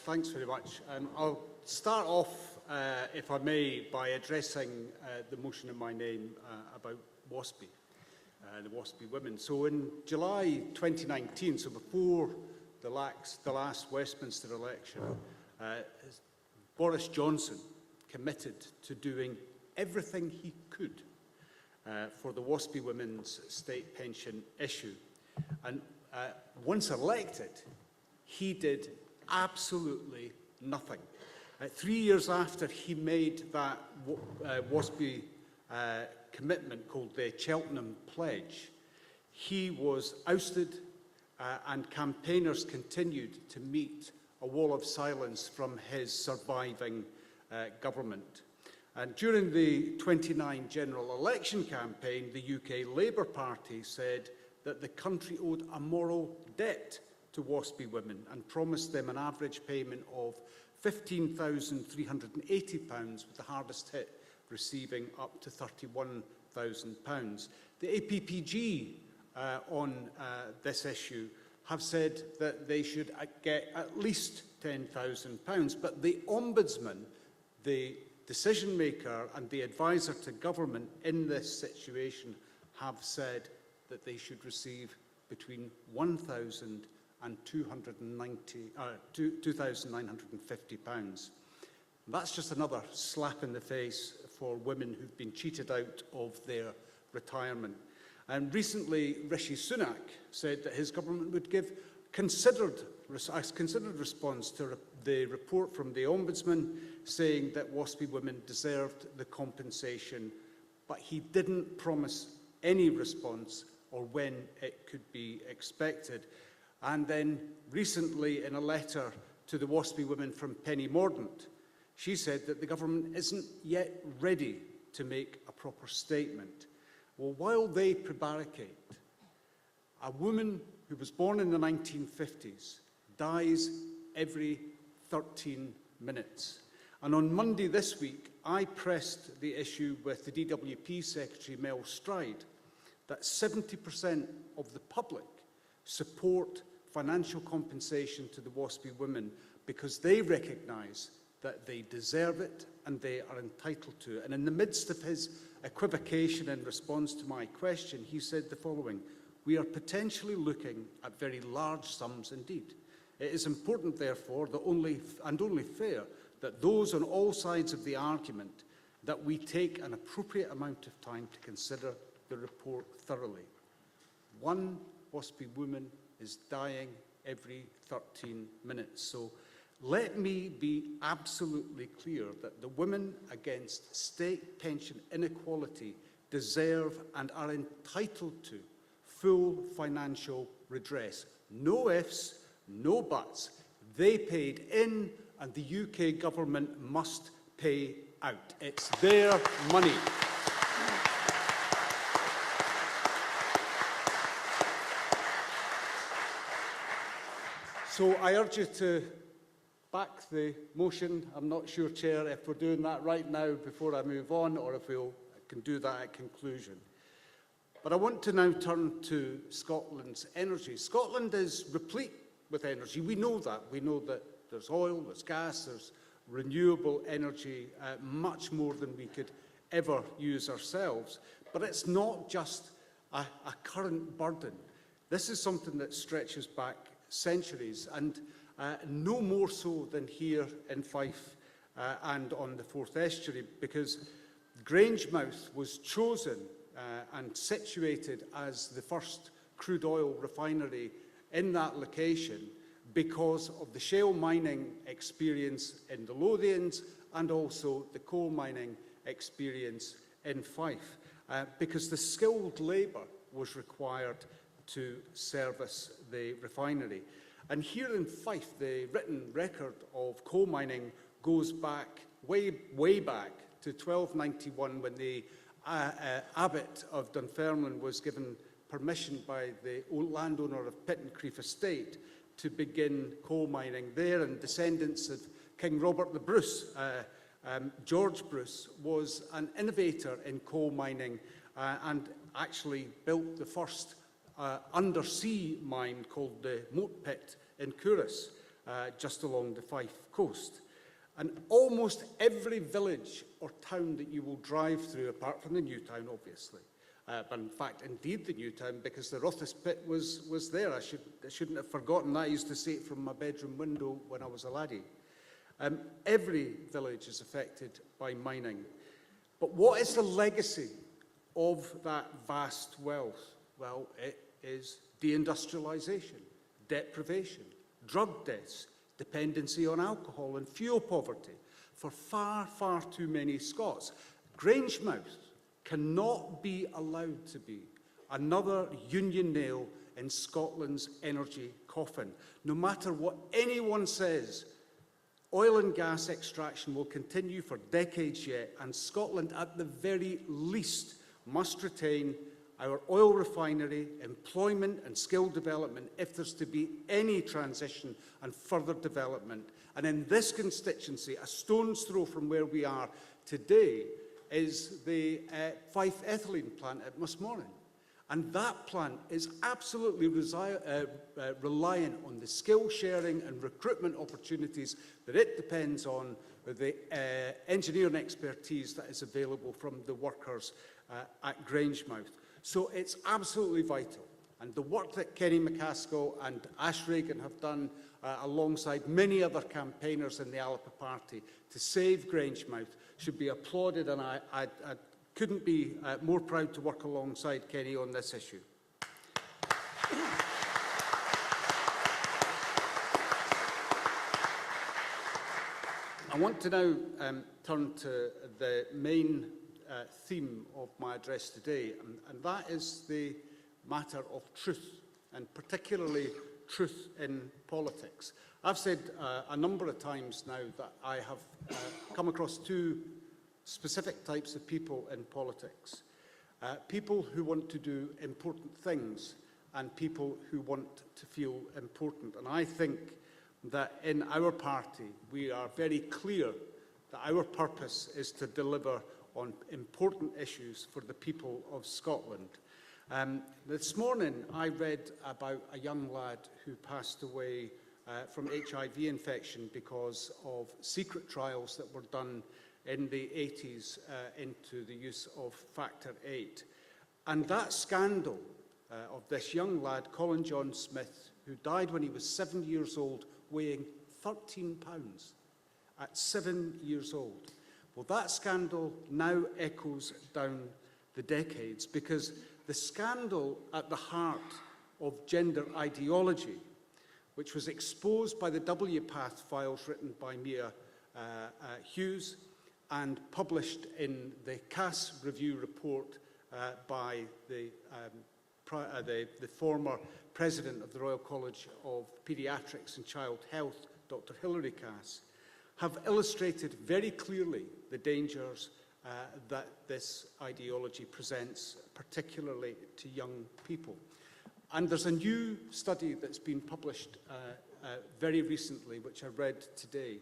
Thanks very much. I'll start off, if I may, by addressing the motion in my name about Waspi, the Waspi women. So in July 2019, so before the last Westminster election, Boris Johnson committed to doing everything he could for the Waspi women's state pension issue. And once elected, he did absolutely nothing. 3 years after he made that Waspi commitment called the Cheltenham Pledge, he was ousted and campaigners continued to meet a wall of silence from his surviving government. And during the 29 general election campaign, the UK Labour Party said that the country owed a moral debt to Waspi women and promised them an average payment of £15,380, with the hardest hit receiving up to £31,000. The APPG on this issue have said that they should get at least £10,000, but the Ombudsman, the decision maker and the advisor to government in this situation, have said that they should receive between £1,000 and £2,950. That's just another slap in the face for women who've been cheated out of their retirement. And recently, Rishi Sunak said that his government would give a considered response to the report from the Ombudsman, saying that Waspi women deserved the compensation, but he didn't promise any response or when it could be expected. And then recently, in a letter to the Waspi women from Penny Mordaunt, she said that the government isn't yet ready to make a proper statement. Well, while they prevaricate, a woman who was born in the 1950s dies every 13 minutes. And on Monday this week, I pressed the issue with the DWP Secretary, Mel Stride, that 70% of the public support financial compensation to the Waspi women because they recognise that they deserve it and they are entitled to it. And in the midst of his equivocation in response to my question, he said the following: "We are potentially looking at very large sums indeed. It is important, therefore, that only fair that those on all sides of the argument that we take an appropriate amount of time to consider the report thoroughly." One Waspi woman is dying every 13 minutes. So let me be absolutely clear that the women against state pension inequality deserve and are entitled to full financial redress. No ifs, no buts. They paid in and the UK government must pay out. It's their money. So I urge you to back the motion. I'm not sure, Chair, if we're doing that right now before I move on, or if we can do that at conclusion. But I want to now turn to Scotland's energy. Scotland is replete with energy. We know that. We know that there's oil, there's gas, there's renewable energy, much more than we could ever use ourselves. But it's not just a current burden. This is something that stretches back centuries, and no more so than here in Fife and on the Forth Estuary, because Grangemouth was chosen and situated as the first crude oil refinery in that location because of the shale mining experience in the Lothians and also the coal mining experience in Fife, because the skilled labour was required to service the refinery. And here in Fife, the written record of coal mining goes back, way back to 1291, when the abbot of Dunfermline was given permission by the landowner of Pittencrieff Estate to begin coal mining there, and descendants of King Robert the Bruce. George Bruce was an innovator in coal mining and actually built the first undersea mine called the Moat Pit in Couros. just along the Fife coast. And almost every village or town that you will drive through, apart from the new town, obviously, but in fact, indeed, the new town, because the Rothes pit was there. I shouldn't have forgotten that. I used to see it from my bedroom window when I was a laddie. Every village is affected by mining. But what is the legacy of that vast wealth? Well, it is deindustrialisation, deprivation, drug deaths, dependency on alcohol and fuel poverty for far, far too many Scots. Grangemouth cannot be allowed to be another union nail in Scotland's energy coffin. No matter what anyone says, oil and gas extraction will continue for decades yet, and Scotland, at the very least, must retain our oil refinery, employment and skill development if there's to be any transition and further development. And in this constituency, a stone's throw from where we are today, is the Fife ethylene plant at Musmorran. And that plant is absolutely reliant on the skill sharing and recruitment opportunities that it depends on, the engineering expertise that is available from the workers at Grangemouth. So it's absolutely vital. And the work that Kenny McCaskill and Ash Regan have done alongside many other campaigners in the Alba party to save Grangemouth should be applauded, and I couldn't be more proud to work alongside Kenny on this issue. I want to now turn to the main theme of my address today, and that is the matter of truth, and particularly truth in politics. I've said a number of times now that I have come across two specific types of people in politics. People who want to do important things and people who want to feel important. And I think that in our party we are very clear that our purpose is to deliver on important issues for the people of Scotland. This morning I read about a young lad who passed away from HIV infection because of secret trials that were done in the 80s into the use of Factor VIII. And that scandal of this young lad, Colin John Smith, who died when he was 7 years old, weighing 13 pounds at 7 years old. Well, that scandal now echoes down the decades, because the scandal at the heart of gender ideology, which was exposed by the WPATH files written by Mia Hughes and published in the Cass Review report by the former President of the Royal College of Paediatrics and Child Health, Dr. Hilary Cass, have illustrated very clearly the dangers that this ideology presents, particularly to young people. And there's a new study that's been published very recently, which I read today,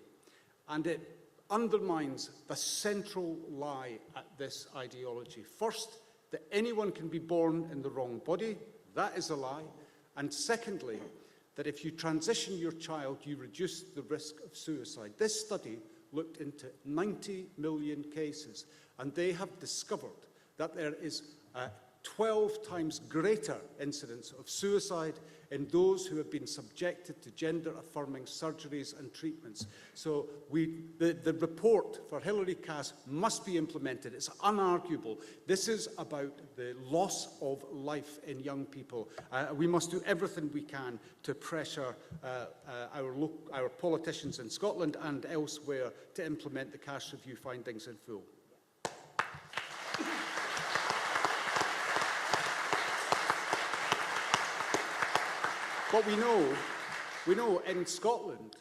and it undermines the central lie at this ideology. First, that anyone can be born in the wrong body. That is a lie. And secondly, that if you transition your child, you reduce the risk of suicide. This study looked into 90 million cases, and they have discovered that there is 12 times greater incidence of suicide in those who have been subjected to gender-affirming surgeries and treatments. So the report for Hilary Cass must be implemented. It's unarguable. This is about the loss of life in young people. We must do everything we can to pressure our politicians in Scotland and elsewhere to implement the Cass Review findings in full. But we know in Scotland,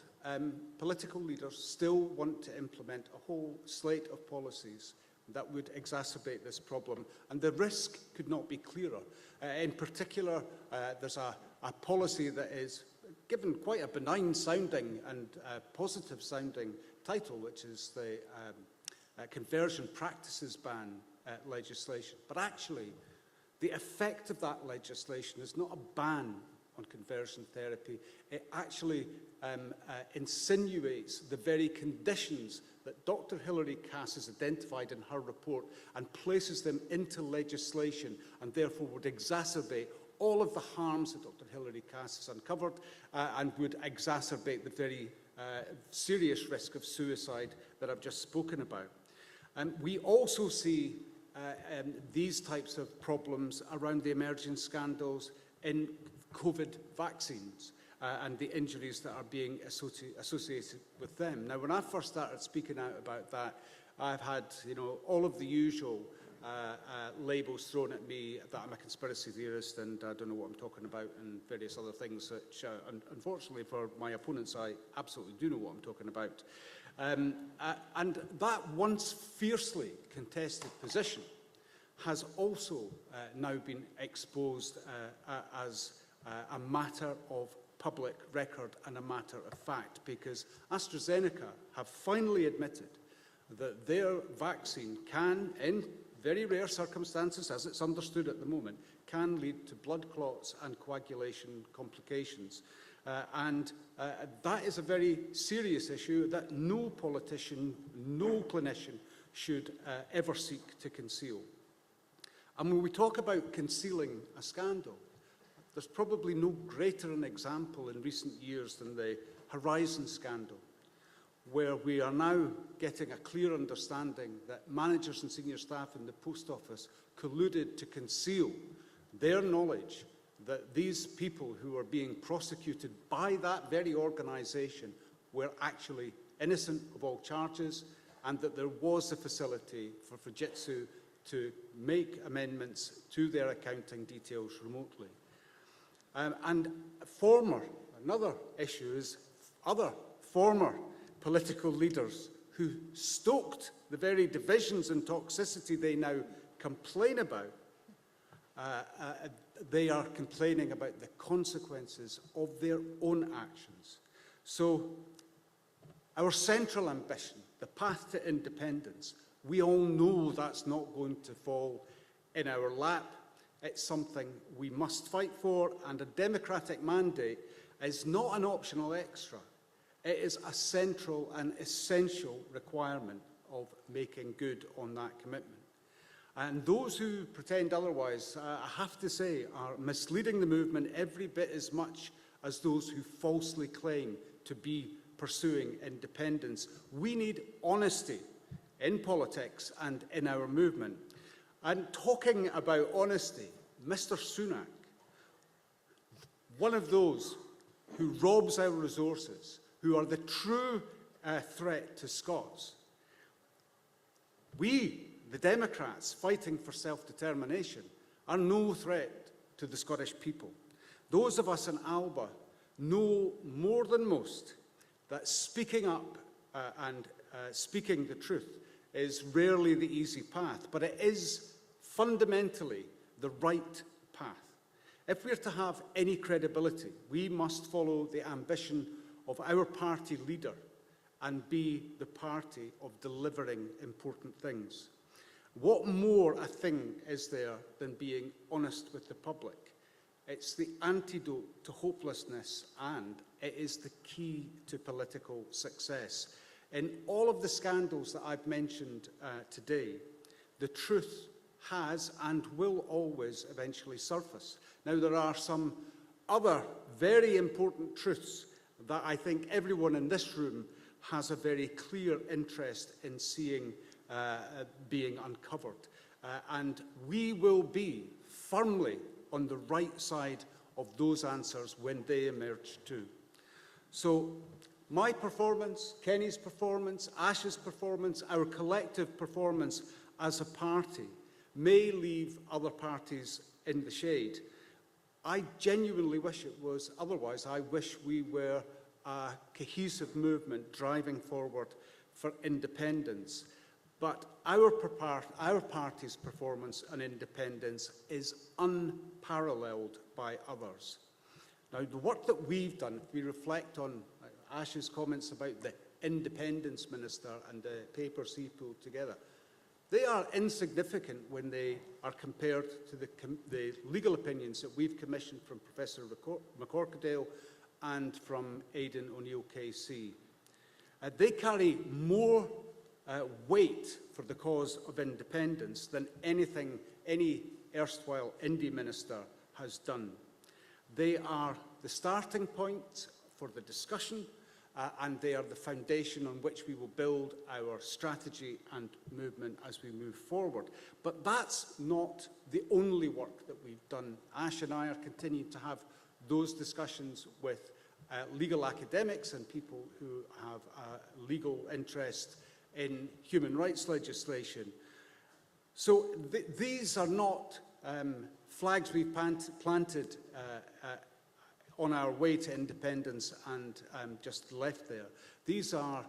political leaders still want to implement a whole slate of policies that would exacerbate this problem, and the risk could not be clearer. In particular, there's a policy that is given quite a benign sounding and positive sounding title, which is the Conversion Practices Ban legislation. But actually, the effect of that legislation is not a ban on conversion therapy. It actually insinuates the very conditions that Dr. Hilary Cass has identified in her report and places them into legislation, and therefore would exacerbate all of the harms that Dr. Hilary Cass has uncovered and would exacerbate the very serious risk of suicide that I've just spoken about. We also see these types of problems around the emerging scandals in COVID vaccines and the injuries that are being associated with them. Now, when I first started speaking out about that, I've had, all of the usual labels thrown at me that I'm a conspiracy theorist and I don't know what I'm talking about, and various other things which, unfortunately for my opponents, I absolutely do know what I'm talking about. And that once fiercely contested position has also now been exposed as a matter of public record and a matter of fact, because AstraZeneca have finally admitted that their vaccine can, in very rare circumstances, as it's understood at the moment, can lead to blood clots and coagulation complications. That is a very serious issue that no politician, no clinician should ever seek to conceal. And when we talk about concealing a scandal, there's probably no greater an example in recent years than the Horizon scandal, where we are now getting a clear understanding that managers and senior staff in the post office colluded to conceal their knowledge that these people who are being prosecuted by that very organisation were actually innocent of all charges, and that there was a facility for Fujitsu to make amendments to their accounting details remotely. Another issue is other former political leaders who stoked the very divisions and toxicity they now complain about. They are complaining about the consequences of their own actions. So our central ambition, the path to independence, we all know that's not going to fall in our lap. It's something we must fight for, and a democratic mandate is not an optional extra. It is a central and essential requirement of making good on that commitment. And those who pretend otherwise, I have to say, are misleading the movement every bit as much as those who falsely claim to be pursuing independence. We need honesty in politics and in our movement. And talking about honesty, Mr. Sunak, one of those who robs our resources, who are the true threat to Scots. We, the Democrats, fighting for self-determination, are no threat to the Scottish people. Those of us in Alba know more than most that speaking up and speaking the truth is rarely the easy path, but it is fundamentally the right path. If we're to have any credibility, we must follow the ambition of our party leader and be the party of delivering important things. What more a thing is there than being honest with the public? It's the antidote to hopelessness, and it is the key to political success. In all of the scandals that I've mentioned today, the truth has and will always eventually surface. Now, there are some other very important truths that I think everyone in this room has a very clear interest in seeing being uncovered. And we will be firmly on the right side of those answers when they emerge too. So my performance, Kenny's performance, Ash's performance, our collective performance as a party may leave other parties in the shade. I genuinely wish it was otherwise. I wish we were a cohesive movement driving forward for independence. But our party's performance on independence is unparalleled by others. Now, the work that we've done, if we reflect on Ash's comments about the independence minister and the papers he pulled together, They are insignificant when they are compared to the legal opinions that we've commissioned from Professor McCorquodale and from Aidan O'Neill KC. They carry more weight for the cause of independence than anything any erstwhile Indie minister has done. They are the starting point for the discussion, and they are the foundation on which we will build our strategy and movement as we move forward. But that's not the only work that we've done. Ash and I are continuing to have those discussions with legal academics and people who have a legal interest in human rights legislation. So these are not flags we've planted on our way to independence and just left there. These are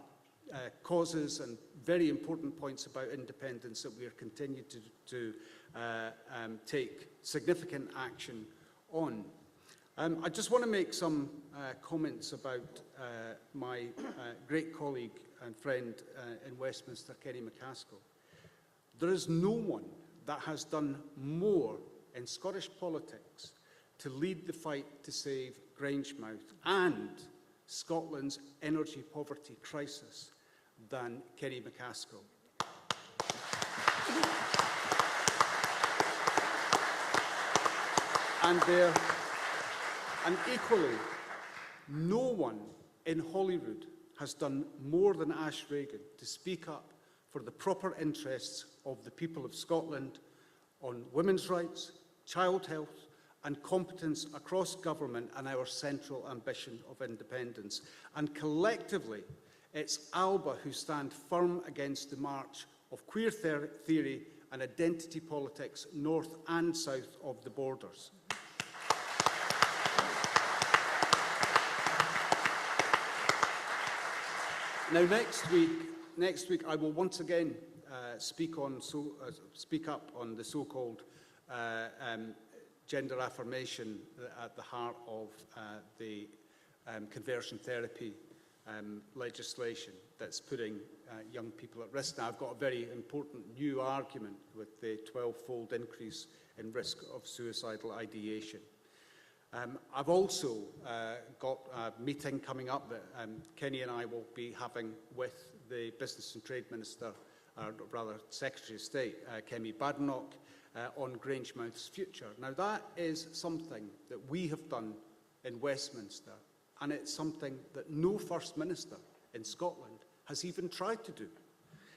causes and very important points about independence that we are continuing to take significant action on. I just want to make some comments about my great colleague and friend in Westminster, Kenny MacAskill. There is no one that has done more in Scottish politics to lead the fight to save Grangemouth and Scotland's energy poverty crisis than Kenny MacAskill. And equally, no one in Holyrood has done more than Ash Regan to speak up for the proper interests of the people of Scotland on women's rights, child health, and competence across government and our central ambition of independence. And collectively, it's Alba who stand firm against the march of queer theory and identity politics north and south of the borders. Now, next week, I will once again speak up on the so-called gender affirmation at the heart of the conversion therapy legislation that's putting young people at risk. Now, I've got a very important new argument with the 12-fold increase in risk of suicidal ideation. I've also got a meeting coming up that Kenny and I will be having with the Business and Trade Minister, rather Secretary of State, Kemi Badenoch, on Grangemouth's future. Now, that is something that we have done in Westminster, and it's something that no First Minister in Scotland has even tried to do.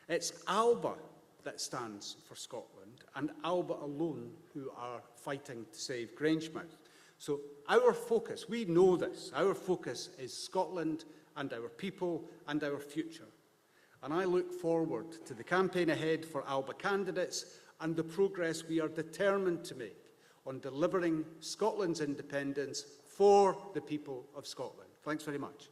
It's Alba that stands for Scotland, and Alba alone who are fighting to save Grangemouth. So our focus, we know this, our focus is Scotland and our people and our future. And I look forward to the campaign ahead for Alba candidates and the progress we are determined to make on delivering Scotland's independence for the people of Scotland. Thanks very much.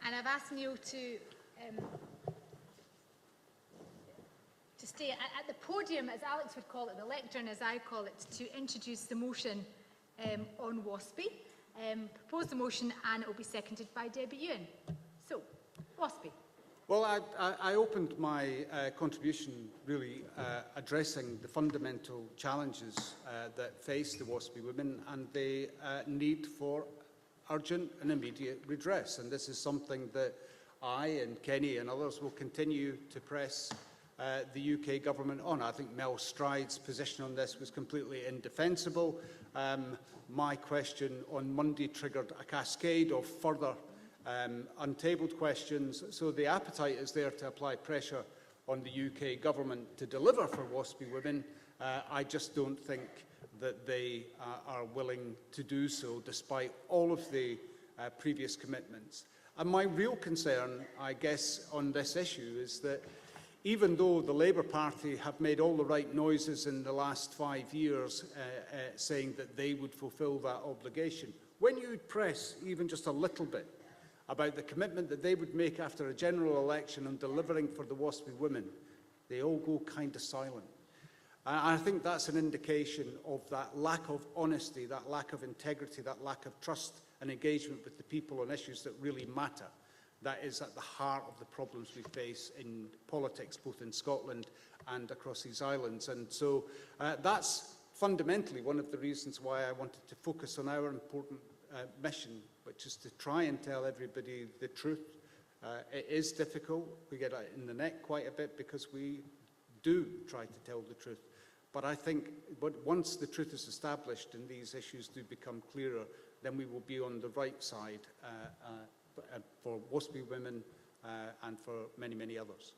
And I've asked Neale to stay at the podium, as Alex would call it, the lectern, as I call it, to introduce the motion on Waspi. Propose the motion, and it will be seconded by Debbie Ewan. So, Waspi. Well, I opened my contribution really addressing the fundamental challenges that face the Waspi women and the need for urgent and immediate redress. And this is something that I and Kenny and others will continue to press the UK government on. I think Mel Stride's position on this was completely indefensible. My question on Monday triggered a cascade of further untabled questions, so the appetite is there to apply pressure on the UK government to deliver for Waspi women. I just don't think that they are willing to do so, despite all of the previous commitments. And my real concern, I guess, on this issue is that even though the Labour Party have made all the right noises in the last 5 years saying that they would fulfil that obligation, when you press even just a little bit, about the commitment that they would make after a general election on delivering for the Waspi women, they all go kind of silent. And I think that's an indication of that lack of honesty, that lack of integrity, that lack of trust and engagement with the people on issues that really matter. That is at the heart of the problems we face in politics, both in Scotland and across these islands. And so that's fundamentally one of the reasons why I wanted to focus on our important mission, which is to try and tell everybody the truth. It is difficult. We get in the neck quite a bit because we do try to tell the truth. But I think once the truth is established and these issues do become clearer, then we will be on the right side for Waspi women and for many, many others.